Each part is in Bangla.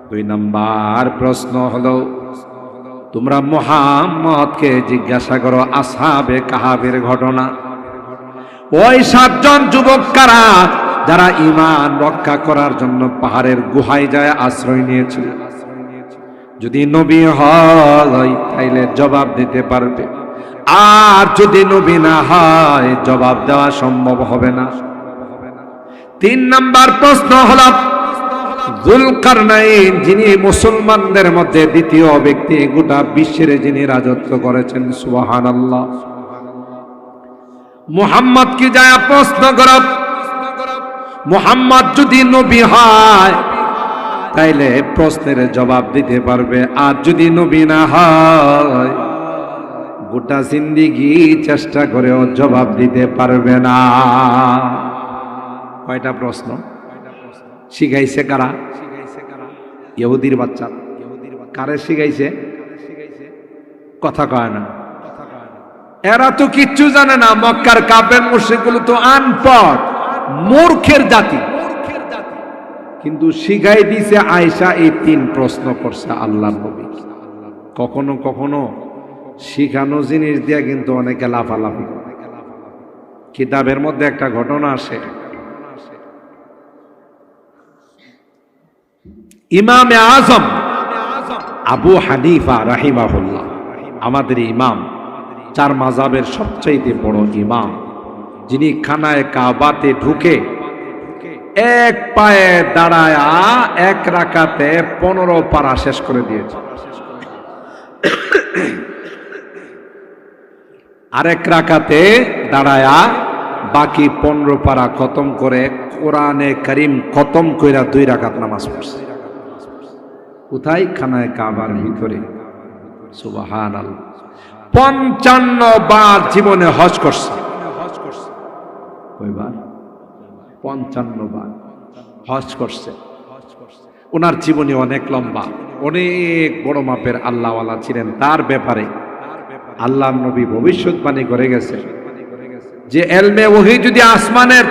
দুই নাম্বার প্রশ্ন হলো, তোমরা মুহাম্মদকে জিজ্ঞাসা করো আসহাবে কাহাফের ঘটনা। ওই 7 জন যুবক কারা যারা ঈমান রক্ষা করার জন্য পাহাড়ের গুহায় যায় আশ্রয় নিয়েছিল? যদি নবী হয় তাইলে জবাব দিতে পারবে, আর যদি নবী না হয় জবাব দেওয়া সম্ভব হবে না। 3 নাম্বার প্রশ্ন হলো, যুলকারনাইন যিনি মুসলমানদের মধ্যে দ্বিতীয় ব্যক্তি, গোটা বিশ্বের যিনি রাজত্ব করেছেন, সুবহানাল্লাহ, মুহাম্মদ কি যায় প্রশ্ন করো, মুহাম্মদ যদি নবী হয় তাইলে প্রশ্নের জবাব দিতে পারবে, আর যদি নবী না হয় গোটা জিন্দেগি চেষ্টা করেও জবাব দিতে পারবে না। কয়টা প্রশ্ন শিখাইছে কারা? ইহুদির বাচ্চা। কারে শিখাইছে? কথা কয় না, এরা তো কিচ্ছু জানে না। মক্কার কাফের মুশরিকগুলো তো আনপড় মূর্খের জাতি, কিন্তু শিখাই দিছে আয়েশা এই 3 প্রশ্ন করছে আল্লাহর নবী। কখনো কখনো শিখানো জিনিস দিয়ে কিন্তু অনেকে লাফালাফি করে। কিতাবের মধ্যে একটা ঘটনা আসে, ইমামে আজম আবু হানিফা রাহিমাহুল্লাহ, আমাদের ইমাম, 4 মাযহাবের সবচাইতে বড় ইমাম, যিনি খানায় কাবাতে ঢুকে এক পায়ে দাঁড়ায়া 1 রাকাতে 15 পারা শেষ করে দিয়েছে, আরেক রাকাতে দাঁড়ায়া বাকি 15 পারা খতম করে কোরআনে কারীম খতম কইরা 2 রাকাত নামাজ পড়ছে। কোথায়? খানায় কাবার ভিতরে। সুবহানাল্লাহ। 55 বার জীবনে হজ করছে। কয়বার? 55 বার হজ করছে। ওনার জীবনী অনেক লম্বা, অনেক বড় মাপের আল্লাহওয়ালা ছিলেন। তার ব্যাপারে আল্লাহর নবী ভবিষ্যৎবাণী করে গেছে যে এলমে ওহী যদি আসমানের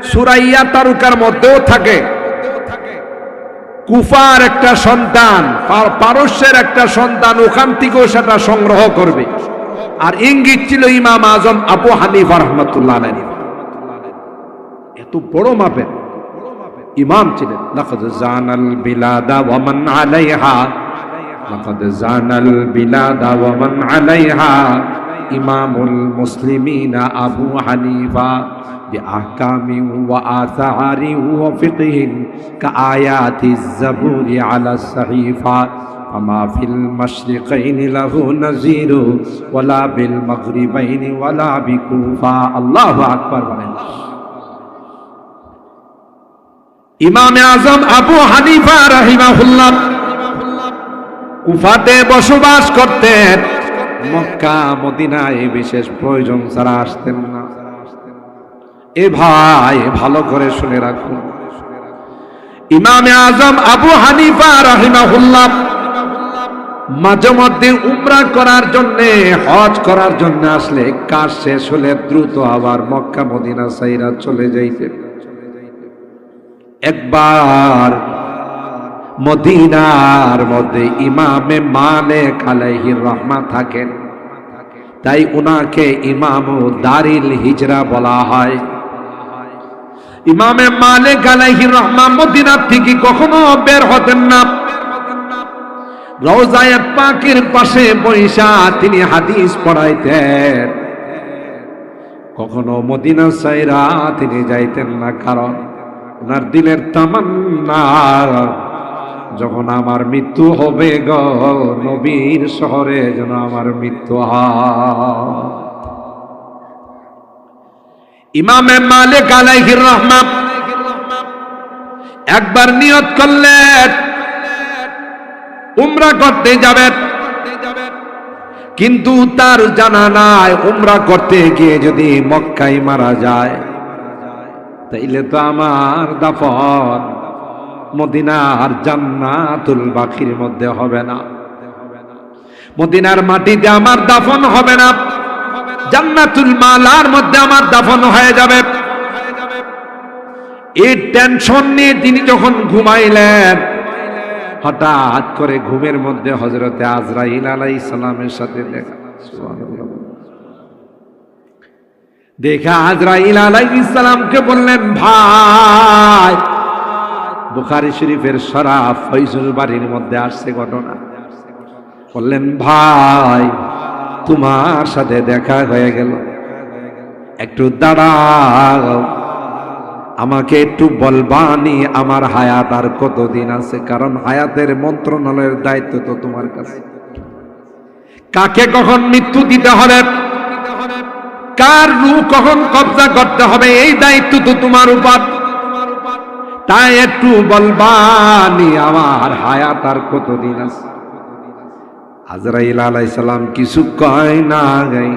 সুরাইয়া তারুকার মধ্যেও থাকে, কুফার একটা সন্তান, পারস্যের একটা সন্তান ওখান থেকেও সেটা সংগ্রহ করবে। আর ইঙ্গিত ছিল ইমাম আজম আবু হানিফা রাহমাতুল্লাহ আলাইহি, এত বড় মাপের ইমাম ছিলেন। লাকাদ জানাল বিলাদা ওয়া মান আলাইহা, লাকাদ জানাল বিলাদা ওয়া মান আলাইহা ইমামুল মুসলিমিনা আবু হানিফা বিআহকামি ওয়া আসারি ওয়া ফিকহিন কাআয়াতিজ জাবুরি আলা সাহিফা ফামা ফিল মাশরিকাইনি লাহু নাযীরু ওয়ালা বিল মাগরিবাইনি ওয়ালা বিকুফা। আল্লাহু আকবার বলেন। ইমাম আজম আবু হানিফা রাহিমাহুল্লাহ কুফাতে বসবাস করতেন, মক্কা মদিনায় বিশেষ প্রয়োজন ছাড়া আসতেন না। এ ভাই ভালো করে শুনে রাখুন, ইমাম আজম আবু হানিফা রাহিমাহুল্লাহ মাঝে মধ্যে উমরা করার জন্য, হজ করার জন্য আসলে কাজ শেষ হলে দ্রুত আবার মক্কা মদিনা সাইরা চলে যাইতেন। একবার মদিনার মধ্যে ইমামে মালিক আলাইহির রহমা থাকেন, তাই উনাকে ইমাম দারিল হিজরা বলা হয়। ইমামে মালিক আলাইহির রহমা মদিনা থেকে কখনো বের হতেন না, রওজায়ে পাকের পাশে বৈশা তিনি হাদিস পড়াইতেন। কখনো মদিনা সাইরা তিনি যাইতেন না, কারণ ওনার দিলের তামান্না যখন আমার মৃত্যু হবে গো, নবীর শহরে যেন আমার মৃত্যু হয়। ইমামে মালিক আলাইহির রহমা একবার নিয়ত করলেন উমরা করতে যাবেন, কিন্তু তার জানা নাই উমরা করতে গিয়ে যদি মক্কায় মারা যায় তাইলে তো আমার দাফন মদিনার জান্নাতুল বাকির মধ্যে হবে না, মদিনার মাটিতে আমার দাফন হবে না, জান্নাতুল মালার মধ্যে আমার দাফন হয়ে যাবে। এই টেনশন নিয়ে তিনি যখন ঘুমাইলেন হঠাৎ করে ঘুমের মধ্যে হযরতে আজরাইল আলাইহিস সালামের সাথে দেখা। সুবহানাল্লাহ। দেখা আজরাইল আলাইহিস সালামকে বললেন, ভাই, বুখারী শরীফের শরাফ ফয়জুল বাড়ির মধ্যে আসছে ঘটনা। বললেন, ভাই, তোমার সাথে দেখা হয়ে গেল, একটু দাঁড়াও, আমাকে একটু বলবানি আমার হায়াত আর কতদিন আছে, কারণ হায়াতের মন্ত্রণালয়ের দায়িত্ব তো তোমার কাছে। কাকে কখন মৃত্যু দিতে হবে, কার রূহ কখন কবজা করতে হবে, এই দায়িত্ব তো তোমার উপর। তাই একটু বলবানি আমার হায়াত আর কতদিন আছে। আজরাইল আলাইহিস সালাম কিছু কয় না, গাই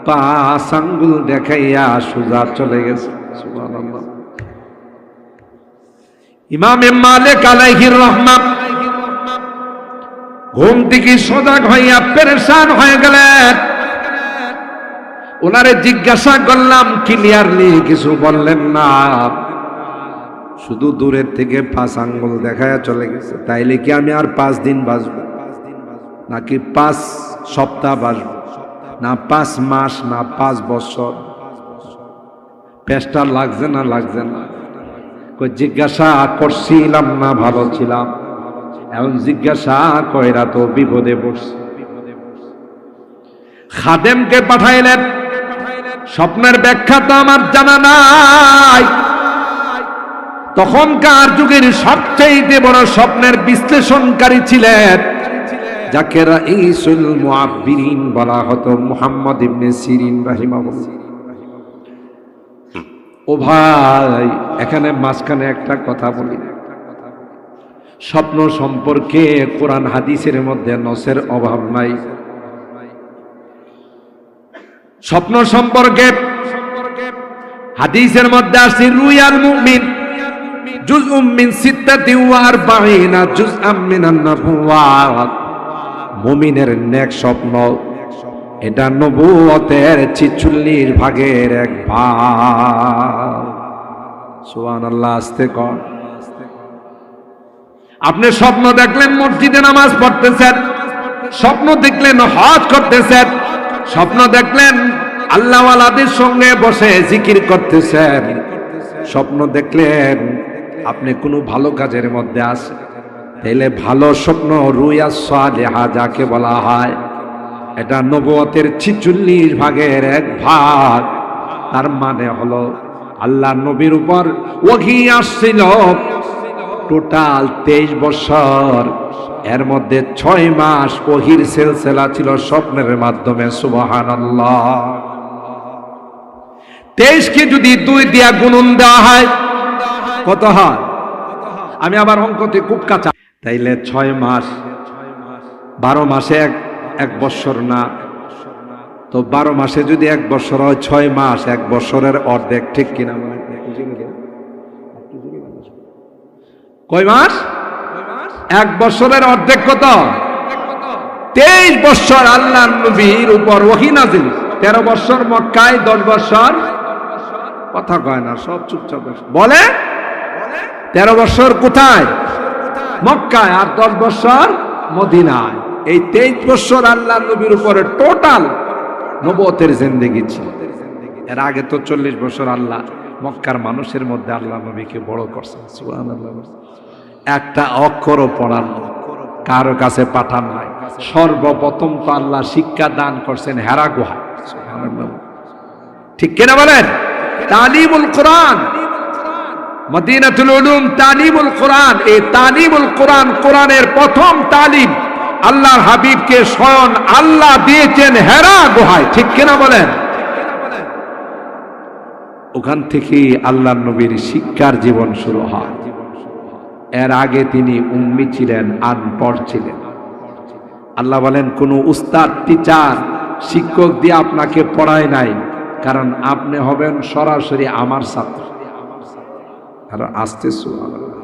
5 আঙ্গুল দেখাইয়া সোজা চলে গেছে। সুবহানাল্লাহ। ইমাম মালিক আলাইহির রহমাত ঘুম থেকে সজাগ হইয়া পেরেশান হয়ে গেলেন। ওনারে জিজ্ঞাসা করলাম, ক্লিয়ারলি কিছু বললেন না, শুধু দূরের থেকে 5 আঙ্গুল দেখাইয়া চলে গেছে। তাইলে কি আমি আর 5 দিন বাঁচব, নাকি 5 সপ্তাহ বাঁচব, না 5 মাস, না 5 বছর? পেশটা লাগছে না লাগছে না? জিজ্ঞাসা করছিলাম না, ভালো ছিলাম, এখন জিজ্ঞাসা কইরা তো বিপদে পড়ছি। খাদেমকে পাঠাইলেন, স্বপ্নের ব্যাখ্যা তো আমার জানা নাই। তখনকার যুগের সবচেয়ে বড় স্বপ্নের বিশ্লেষণকারী ছিলেন, যাকে রাইসুল মুআব্বিরিন বলা হতো, মুহাম্মদ ইবনে সিরিন রাহিমাহুল্লাহ। ও ভাই, এখানে মাঝখানে একটা কথা বলি, স্বপ্ন সম্পর্কে কোরআন হাদিসের মধ্যে নসের অভাব নাই। স্বপ্ন সম্পর্কে হাদিসের মধ্যে আছে, রুয়াল মুমিন জুজউম মিন 46 জুজআম মিনান নবুওয়াত। মুমিনের নেক স্বপ্ন, এটা নবুয়তের 46 ভাগের 1 ভাগ। সুবহানাল্লাহ। আস্তে কর। আপনি স্বপ্ন দেখলেন মসজিদে নামাজ পড়তেছেন, স্বপ্ন দেখলেন হজ করতেছেন, স্বপ্ন দেখলেন আল্লাহওয়ালাদের সঙ্গে বসে জিকির করতেছেন, স্বপ্ন দেখলেন আপনি কোনো ভালো কাজের মধ্যে আছেন, তাইলে ভালো স্বপ্ন রুয়া সালেহা যাকে বলা হয়, এটা নবুয়তের 46 ভাগের 1 ভাগ। তার মানে হলো আল্লাহ নবীর উপর ওহী আসছিল টোটাল 23 বছর, এর মধ্যে 6 মাস ওহীর সিলসিলা ছিল স্বপ্নের মাধ্যমে। সুবহানাল্লাহ। 23 কে যদি 2 দিয়া গুণন দেওয়া হয় কত হয়? আমি আবার অঙ্কতে খুব কাঁচা। তাইলে 6 মাস, 12 মাসে এক বছর না তো, 12 মাসে যদি 1 বছর হয়, 6 মাস 1 বছরের অর্ধেক, ঠিক কিনা? কয় মাস? 1 বছরের অর্ধেক কত? 23 বছর আল্লাহ নবীর উপর ওহী নাযিল। 13 বছর মক্কায়, 10 বছর, কথা কয় না, সব চুপচাপ বলে। 13 বছর কোথায়? মক্কায়, আর 10 বছর মদিনায়। এই 23 বছর আল্লাহ নবীর উপরে টোটাল নবুয়তের জিন্দেগি ছিল। এর আগে তো 40 বছর আল্লাহ মক্কার মানুষের মধ্যে আল্লাহ নবীকে বড় করছেন। সুবহানাল্লাহ। একটা অক্ষরও পড়ান কারো কাছে পাঠান নাই। সর্বপ্রথম তো আল্লাহ শিক্ষা দান করছেন হেরা গুহায়। সুবহানাল্লাহ। ঠিক কিনা বলেন? তালিমুল কোরআন, মদিনাতুল উলুম তালিমুল কোরআন। এই তালিমুল কোরআন, কোরআনের প্রথম তালিম আল্লাহর হাবিবকে স্বয়ং আল্লাহ দিয়েছেন হেরা গুহায়। ঠিক কিনা বলেন? ওখান থেকে আল্লাহ নবীর শিক্ষার জীবন শুরু হয়। এর আগে তিনি উম্মি ছিলেন, আনপড় ছিলেন। আল্লাহ বলেন, কোন উস্তাদ, টিচার, শিক্ষক দিয়ে আপনাকে পড়ায় নাই, কারণ আপনি হবেন সরাসরি আমার ছাত্র। আর আসতে সুবহানাল্লাহ।